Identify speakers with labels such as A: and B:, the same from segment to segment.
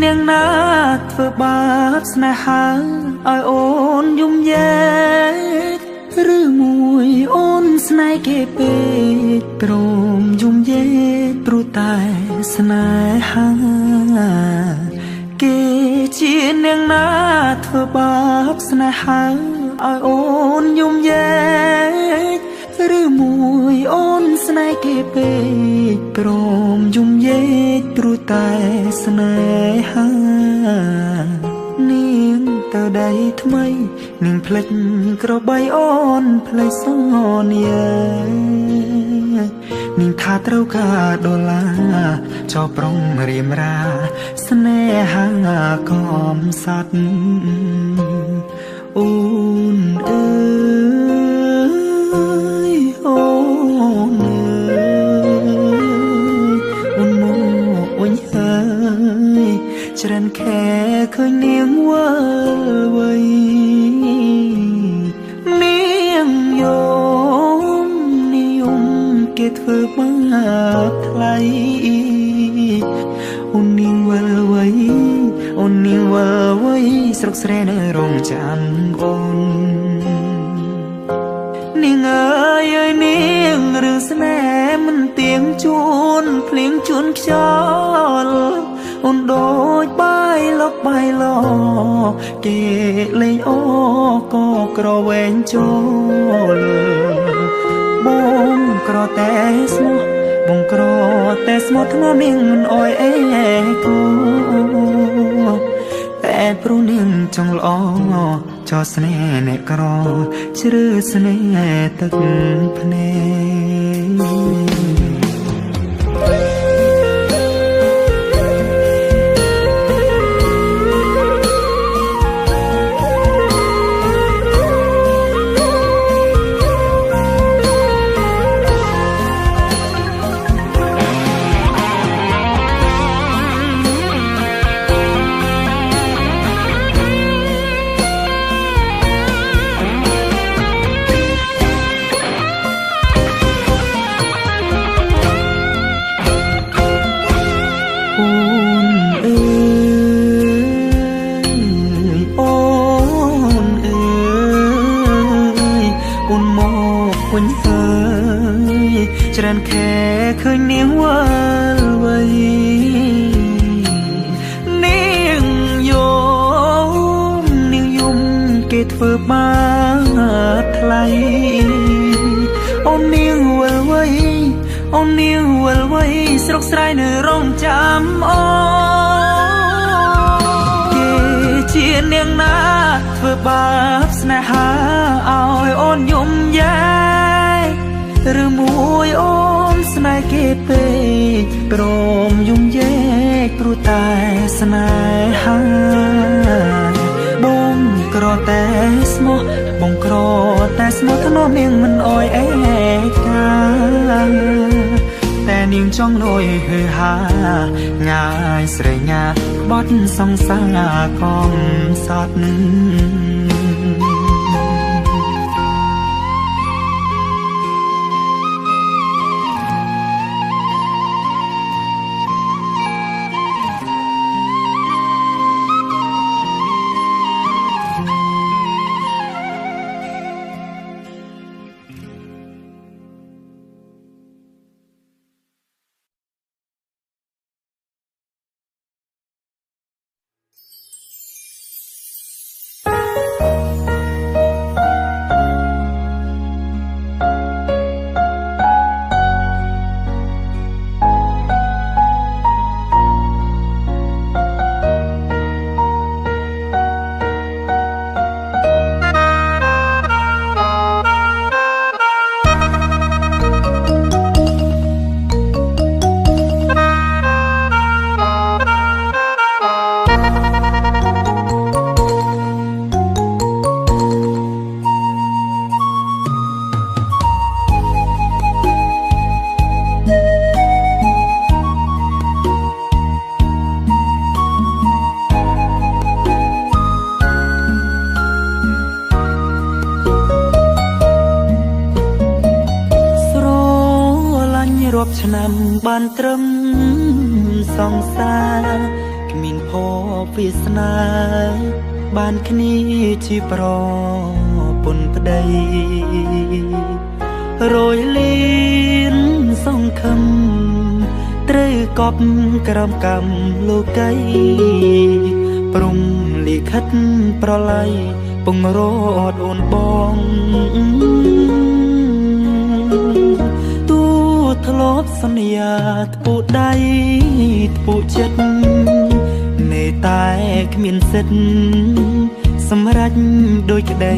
A: នាងណាធ្វើបាបស្នេហាឲ្យអូនយំយែកឬមួយអូនស្នេហ៍គេពេកព្រមយំយែកព្រោះតែស្នេហាគេជានាងណាធ្វើបាបស្នេហាឲ្យអូនយំយែកឬមួយអូនស្នេហ៍គេពេកព្រមយំយែកព្រោះតែស្នេហានាងទៅដៃថ្មីនាងភ្លេចក្របីអូនភ្លេចសន្យានាងថាត្រូវការដុល្លារចោលប្រុងរៀមរាស្នេហាកំសត់អូនអើយអូនអើយអូនមកវិញហើយច្រើនខែឃើញនាងវិលវ័យនាងនិយមគេធ្វើបាបថ្លៃអូននាងវិលវ័យអូននាងវិលវ័យស្រុកស្រែនៅរងចាំអូននាងអើយនាងរឿងស្នេហ៍មិនទៀងជួនភ្លៀងជួនខ្យល់អូនដូចបាយលុកបាយឡគេលេងអូក៏ក្រវែងចូលបងក្រតែស្មោះបងក្រតែស្មោះធ្ងន់នាងមិនអោយអេគូតែព្រោះនាងចង់ល្អចោលស្នេហ៍អ្នកក្រជ្រឺស្នេហ៍ទឹកភ្នែកវិញហើយច្រើនខែឃើញនាងវិលវ័យនាងយំគេធ្វើបាបថ្លៃអូននាងវិលវ័យអូននាងវិលវ័យស្រុកស្រែនៅរងចាំអូគេជានាងណាធ្វើបាបស្នេហាឲ្យអូនយំយែកឬមួយអូនស្នេហ៍គេពេកព្រមយំយែកព្រោះតែស្នេហាបងក្រតែស្មោះបងក្រតែស្មោះធ្នមនាងមិនអោយអេកាតែនាងចង់លួយហឺហាងាយស្រែញាក្បត់សង្សារកំសត់រាប់ឆ្នាំបានត្រឹមសង្សារគ្មានផ វាសនាបានគ្នាជាប្រពន្ធប្តីរយលៀនសង្ឃឹមត្រូវកប់ក្រំកម្មលោកីព្រំលិខិតប្រឡ័យពងរត់អូនបងទូធ្លាប់សន្យាធ្ពូដៃធ្ពូចិត្តនេតែគ្មានសិទ្ធសម្រេចដោយក្តី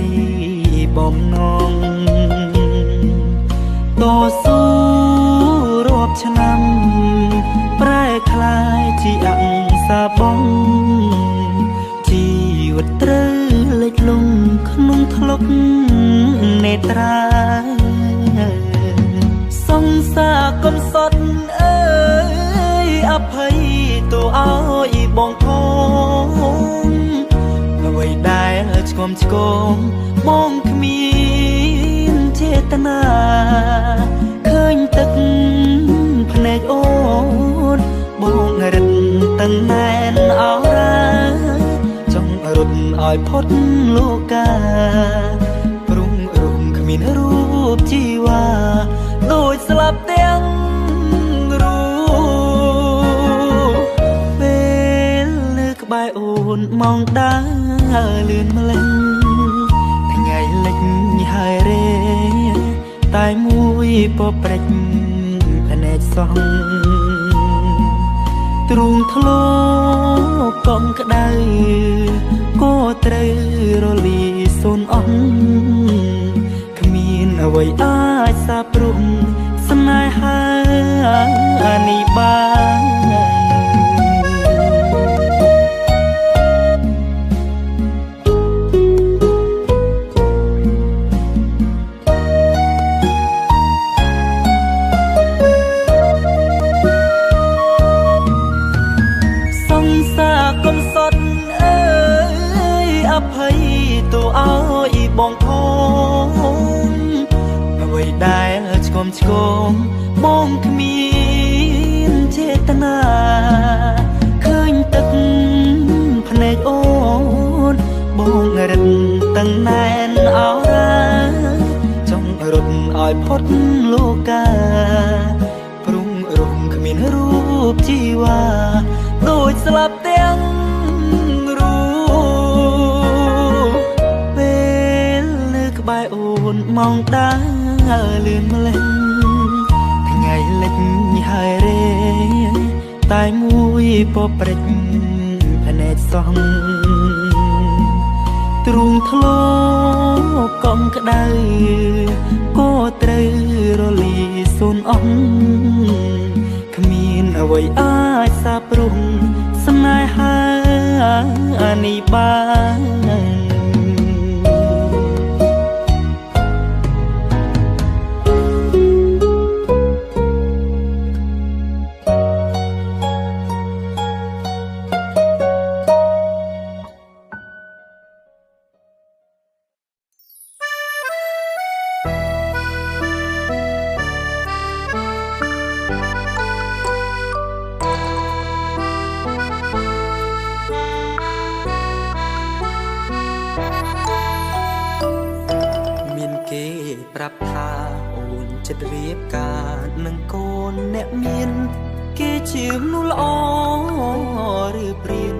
A: បំណងតស៊ូរាប់ឆ្នាំប្រែคล้ายជាអង្សាបងជីវិតត្រូវលេចលងក្នុងថ្លុកនេត្រាសង្សារកំសត់អើយអភ័យទូឲ្យបងផងអ្វីដែលឆ្គំឆ្គងបងគ្មានចេតនាឃើញទឹកភ្នែកអូនបងរឹតទាំងណែនអរ៉ាចង់រត់ឲ្យផុតលោកាព្រំរុំគ្មានរូបជីវ៉ាដូចស្លាប់ទាំងរូបពេលលើក្បែរអូនម៉ោងដើរលឿនម្លេះថ្ងៃលិចហើយរេតែមួយពព្រិចភ្នែកសងទ្រូងធ្លោកងក្ដៅក៏ត្រូវរលីសូនអស់គ្មានអ្វីអាចសាបព្រំស្នេហានេះបានឲ្យបងផងអ្វីដែលឆ្គំឆ្គងបងគ្មានចេតនាឃើញទឹកភ្នែកអូនបងរឹតទាំងណែនអរ៉ាចង់រត់ឲ្យផុតលោកាព្រំរុំគ្មានរូបជីវ៉ាដូចស្លាប់ទាំងបែរអូនម៉ោងដើរលឿនម្លេះថ្ងៃលិចហើយរេតែមួយពព្រិចភ្នែកសងទ្រូងធ្លោកងក្ដៅក៏ត្រូវរលីសូនអស់គ្មានអ្វីអាចសាបព្រំស្នេហានេះបានប្រាប់ថាអូនចិត្តរៀបការនឹងកូនអ្នកមានគេជាមនុស្សល្អឬព្រាន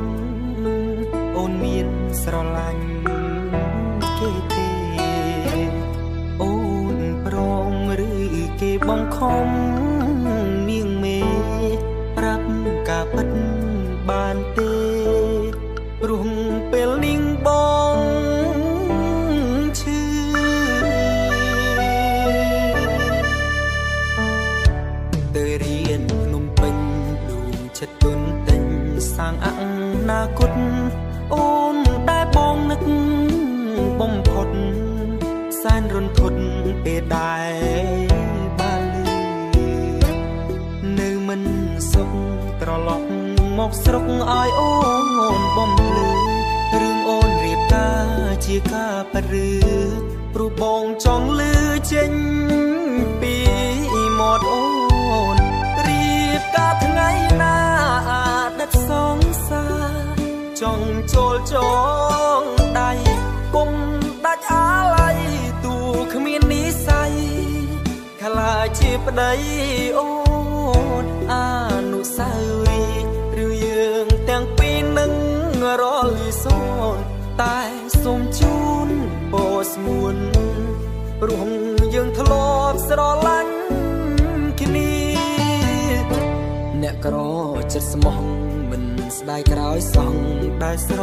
A: អូនមានស្រឡាញ់គេទេអូនព្រមឬគេបង្ខំនាងមេប្រាប់ការពិតបានទេព្រោះពេលនាងបងទុនទិញសាងអនាគតអូនដែលបងនឹកបំផុតសែនរន្ធត់ពេលដែលបានលឺនៅមិនសុខត្រឡប់មកស្រុកឲ្យអូនបំភ្លឺរឿងអូនរៀបការជាការប៉ឬព្រោះបងចង់លឺចេញពីមាត់អូនរៀបការថ្ងៃណាដិតសងសា ង់ចូលចងដៃគុំដាច់អាឡ័យទូគ្មាននិស័យខ្លាចជាប្តីអូនអនុស្សាវរីយ៍ឬយើងទាំងពីរនឹងរលីសូនតែសូមជូនបោស្ងួនព្រោះយើងធ្លាប់ស្រឡាញ់គ្នាអ្នកក្រចិត្តស្មោះមិនស្ដាយក្រោយសងដែលស្រ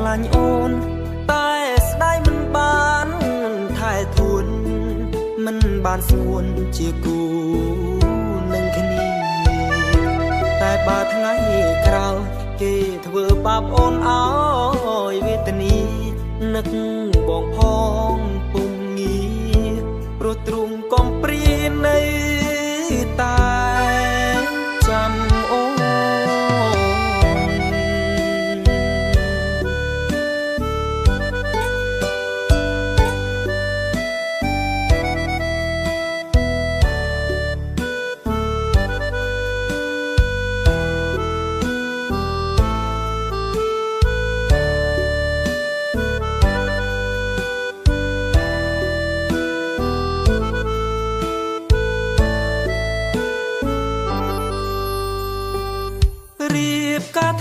A: ឡាញ់អូនតែស្ដាយមិនបានថែធួនមិនបានស្ងួនជាគូនឹងគ្នាតែបើថ្ងៃក្រោយគេធ្វើបាបអូនអើយវេទនានឹកបងផងពុំងារព្រោះទ្រង់កំព្រានៃតែចាំអូន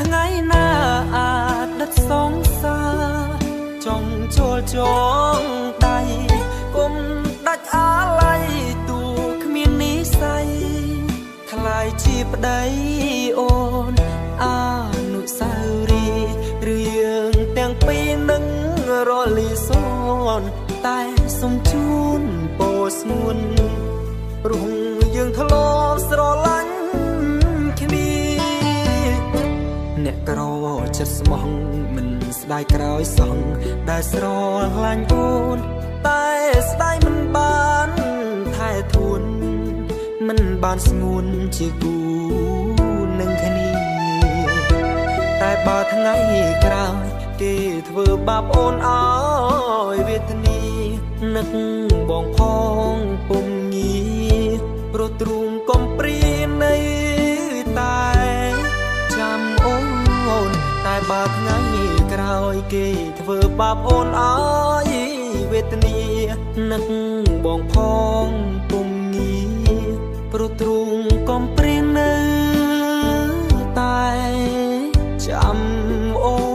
A: ថ្ងៃណាអាដិតសងសារចង់ចូលចងដៃគុំដាច់អាឡ័យទូគ្មាននិស័យខ្លាយជាប្តីអូនអនុស្សាវរីយ៍ឬយើងទាំងពីរនឹងរលីសូនតែសូមជូនបោស្ងួនព្រោះយើងធ្លាប់ស្រឡាញ់អ្នកក្រចិត្តស្មោះមិនស្ដាយក្រោយសងដែលស្រឡាញ់អូនតែស្ដាយមិនបានថែធួនមិនបានស្ងួនជាគូនឹងគ្នាតែបើថ្ងៃក្រោយគេធ្វើបាបអូនអើយវេទនានឹកបងផងពុំងារព្រោះទ្រង់កំព្រានៃតែចាំអូនតែបើថ្ងៃក្រោយគេធ្វើបាបអូនអើយវេទនានឹកបងផងពុំងារព្រោះទ្រង់កំព្រានៅតែចាំអូន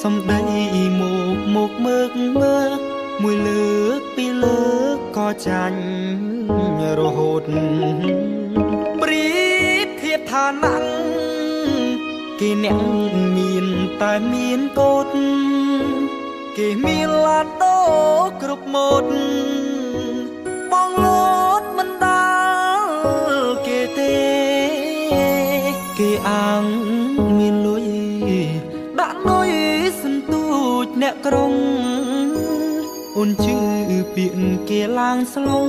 A: សំដីមកមើកមួយលើកពីរលើកក៏ចាញ់រហូតព្រៀបធៀបឋានៈគេអ្នកមានតែមានកូនគេមានឡានដូគ្រប់ម៉ូតបងលោតមិនដាល់គេទេគេអាងមានលុយដាក់នុយសន្ទូចអ្នកក្រុងអូនជឿពាក្យគេឡើងស្លង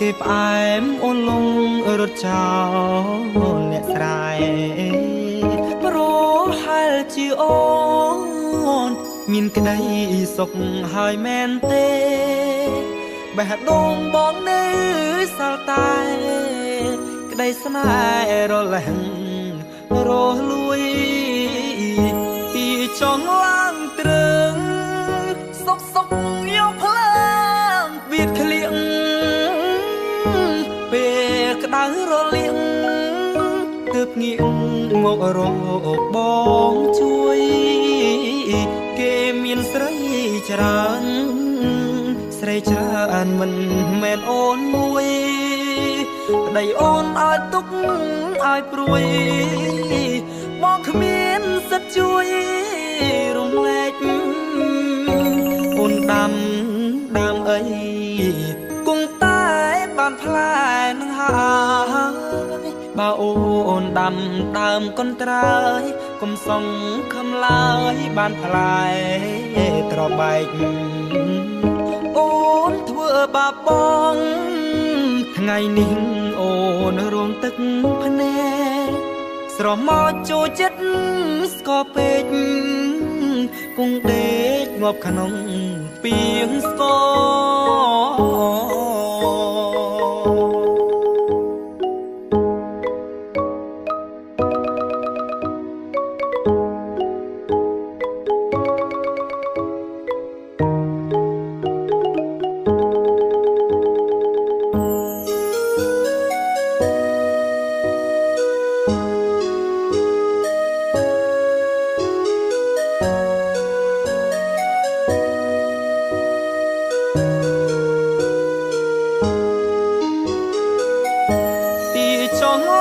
A: គេផ្អែមអូនលងរត់ចោលអ្នកស្រែប្រហែលជាអូនមានក្តីសុខហើយមែនទេ បេះដូងបងនៅសល់តែក្តីស្នេហ៍រលែងរលួយពីចងឡើងត្រឹងសុកសុកយកភ្លើងវាក្លៀងពេលក្តៅរលៀងទើបងាកមករកបងជួយគេមានស្រីច្រើនស្រីច្រើនមិនមែនអូនមួយប្តីអូនឲ្យទុកឲ្យព្រួយមកគ្មានសិទ្ធជួយរំលែកអូនដាំអីគង់តែបានផ្លែនឹងហើយបើអូនដាំដើមកន្ត្រើយកុំសងខំឡើយបានផ្លែត្របែកអូនធ្វើបាបបងថ្ងៃនេះអូនរងទឹកភ្នែកស្រមកចូលចិត្តស្គរពេកគង់ដេកងាប់ក្នុងពីងស្គ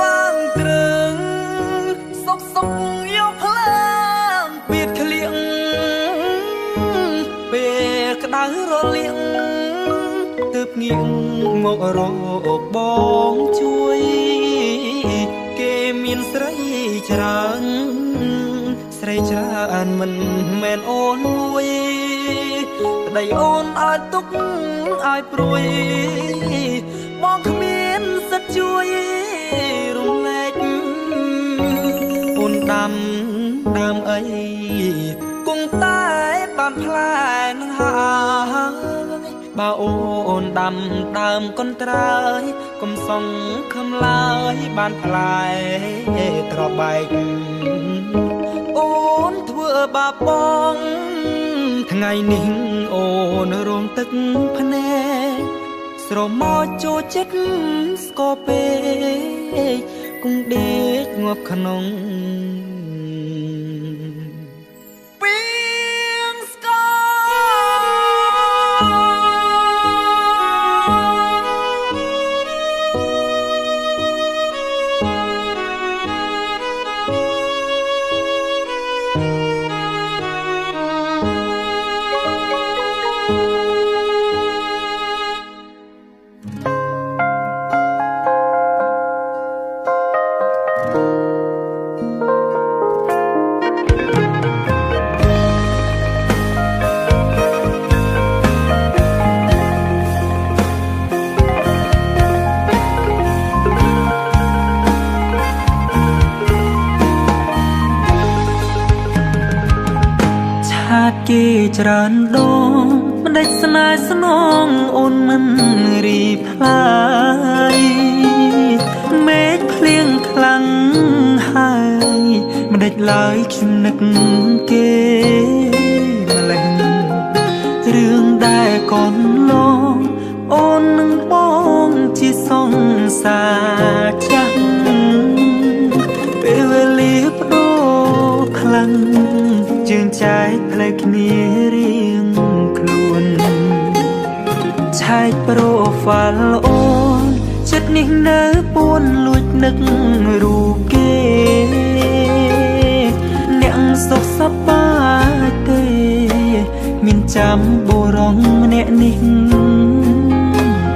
A: ឡើងត្រឹងសុកសុកយកភ្លើងវាក្លៀងពេលក្តៅរលៀងទើបងាកមករកបងជួយគេមានស្រីច្រើនស្រីច្រើនមិនមែនអូនមួយប្តីអូនឲ្យទុកឲ្យព្រួយមកគ្មានសិទ្ធជួយរំលែកអូនដាំអីគង់តែបានផ្លែនឹងហើយបើអូនដាំដើមកន្ត្រើយកុំសងខំឡើយបានផ្លែត្របែកអូនធ្វើបាបបងថ្ងៃនេះអូនរងទឹកភ្នែកស្រមកចូលចិត្តស្គរពេកគង់ដេកងាប់ក្នុងពីងស្គរគេច្រើនដងមិនដេចស្នេហ៍ស្នងអូនមិនរីផ្លាយមេឃភ្លៀងខ្លាំងហើយមិនដេចឡើយខ្ញុំនឹកគេម្លេះរឿងដែលកូនឡងអូននឹងបងជាសង្សារចាស់ពេលវេលាបដូរខ្លាំងជើងចែកផ្លែគ្នារៀងខ្លួនឆែកប្រូហ្វាល់អូនចិត្តនេះនៅពួនលួចនឹករូបគេអ្នកសុខសប្បាយទេមានចាំបុរងអ្នកនេះ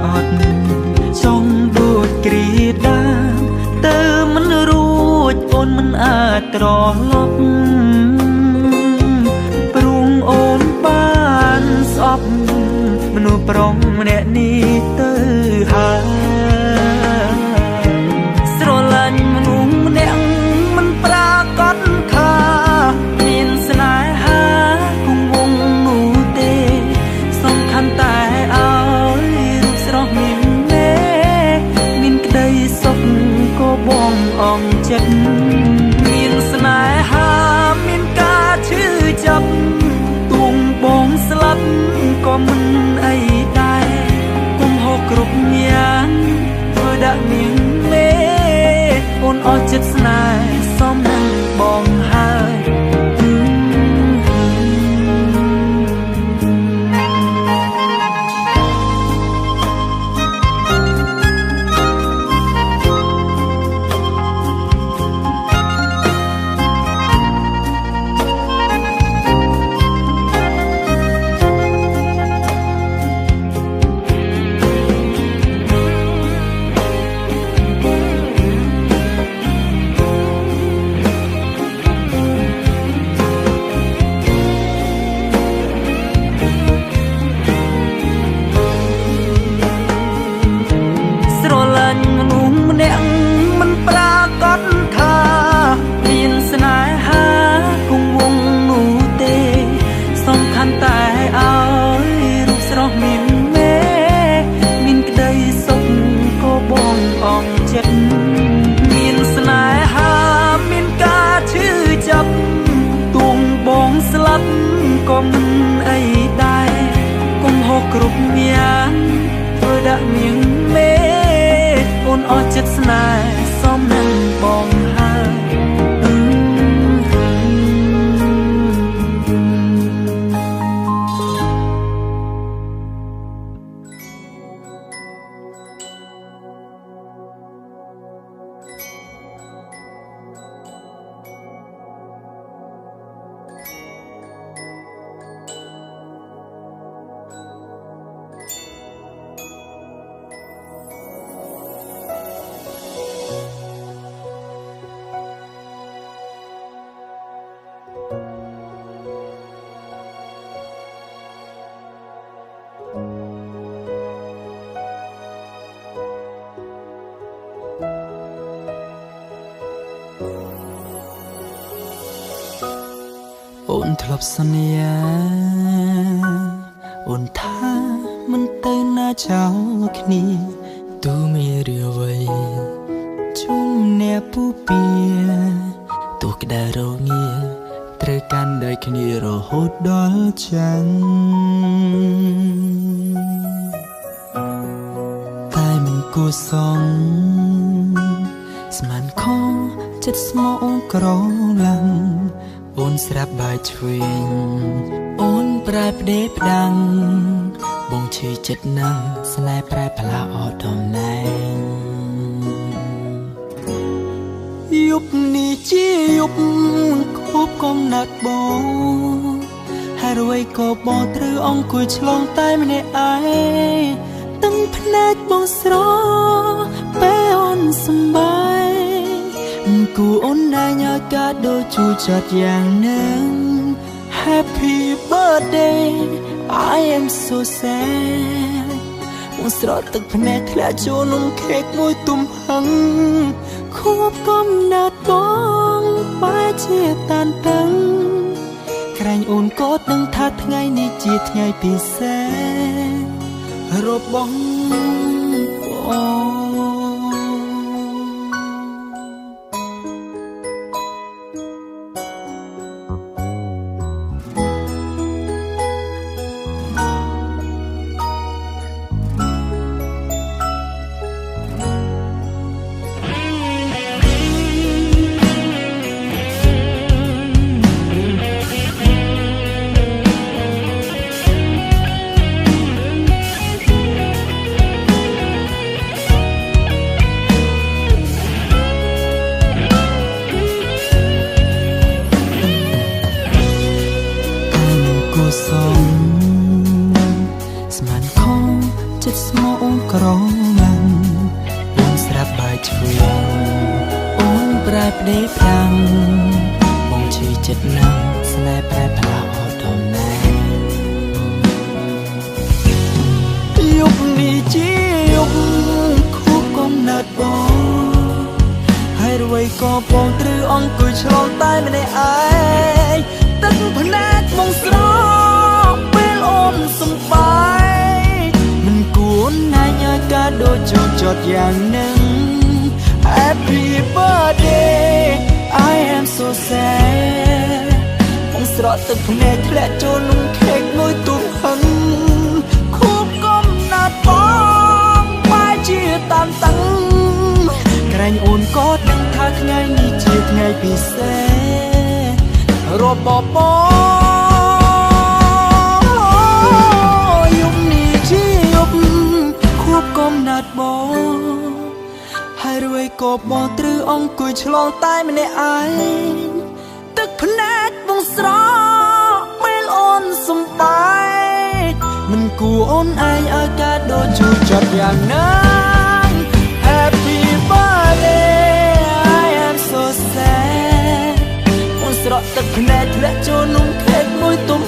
A: អត់ចង់ដូចគ្រាដាទៅមិនរួចអូនមិនអាចត្រឡប់អូនបានស្អប់មនុស្សប្រុសម្នាក់នេះទៅហើយស្រឡាញ់មនុស្សម្នាក់មិនប្រាកដថាមានស្នេហាគង់វង្សនោះទេសំខាន់តែឲ្យ ลัดก็មិនអីដែរគុំហូរគ្រប់យ៉ាងធ្វើដាក់នាងមេអូនអស់ចិត្តស្នេហ៍សមនឹងបងហើយក៏មិនអីដែរគុំហូរគ្រប់យ៉ាងធ្វើដាក់នាងមេអូនអស់ចិត្តស្នេហ៍សមនឹងបងហើយអូនធ្លាប់សន្យាអូនថាមិនទៅណាចោលគ្នាទូមេរៀវ័យជុំអ្នកពូពៀទោះក្តៅរងាត្រូវកាន់ដោយគ្នារហូតដល់ចាំងតែមិនគួរសងស្មានខចិត្តស្មោកក្រឡាំងអូនស្រាប់បាយឆ្វេងអូនប្រែផ្ដេផ្ដាំងបងឈឺចិត្តណាស់ស្នេហ៍ប្រែផ្លាអត់តំណែងយប់នេះជាយប់ខូបកំណាត់បងហើយអ្វីក៏បងត្រូវអង្គុយឆ្លងតែម្នាក់ឯងទឹកភ្នែកបងស្រពេលអូនសំបាយគូអូនដែលញ៉ាំកាដូជួយចាត់យ៉ាងនឹង Happy birthday I am so sad បងស្រក់ទឹកភ្នែកធ្លាក់ចូលនំខេកមួយទុំហឹងខួបកំណត់បងបែរជាតានតឹងក្រែងអូនក៏ដឹងថាថ្ងៃនេះជាថ្ងៃពិសេសរបស់អូស្មានខំចិត្តស្មោកក្រឡាំបងស្រាប់បាយឆ្វេងអូនប្រែផ្ដេផ្ដាំងបងឈឺចិត្តណាស់ស្នេហ៍ប្រែផ្លាអត់តំណែងយប់នេះជាយប់ខូបកំណត់បងហើយអ្វីក៏បងត្រូវអង្គុយឆ្លងតែម្នាក់ឯងទឹកភ្នែកបងស្រពេលអូនសំបាយមិនគួរណាញ៉ាំកាដូចូលចត់យ៉ាងនឹង Happy birthday I am so sad បងស្រក់ទឹកភ្នែកធ្លាក់ចូលនំខេកមួយទុំហ ពិសេសរបស់បយប់នេះជាយប់ខួបកំណត់បងហើយរួយក៏បងត្រូវអង្គុយឆ្លងតែម្នាក់ឯងទឹកភ្នែកបងស្រក់ពេលអូនសំបែកមិនគួរអូនឯងឲ្យការដូចជូរចត់យ៉ាងណា Happy birthday I am so sad អូនស្រក់ទឹកភ្នែកធ្លាក់ចូលនំខេកមួយទុំ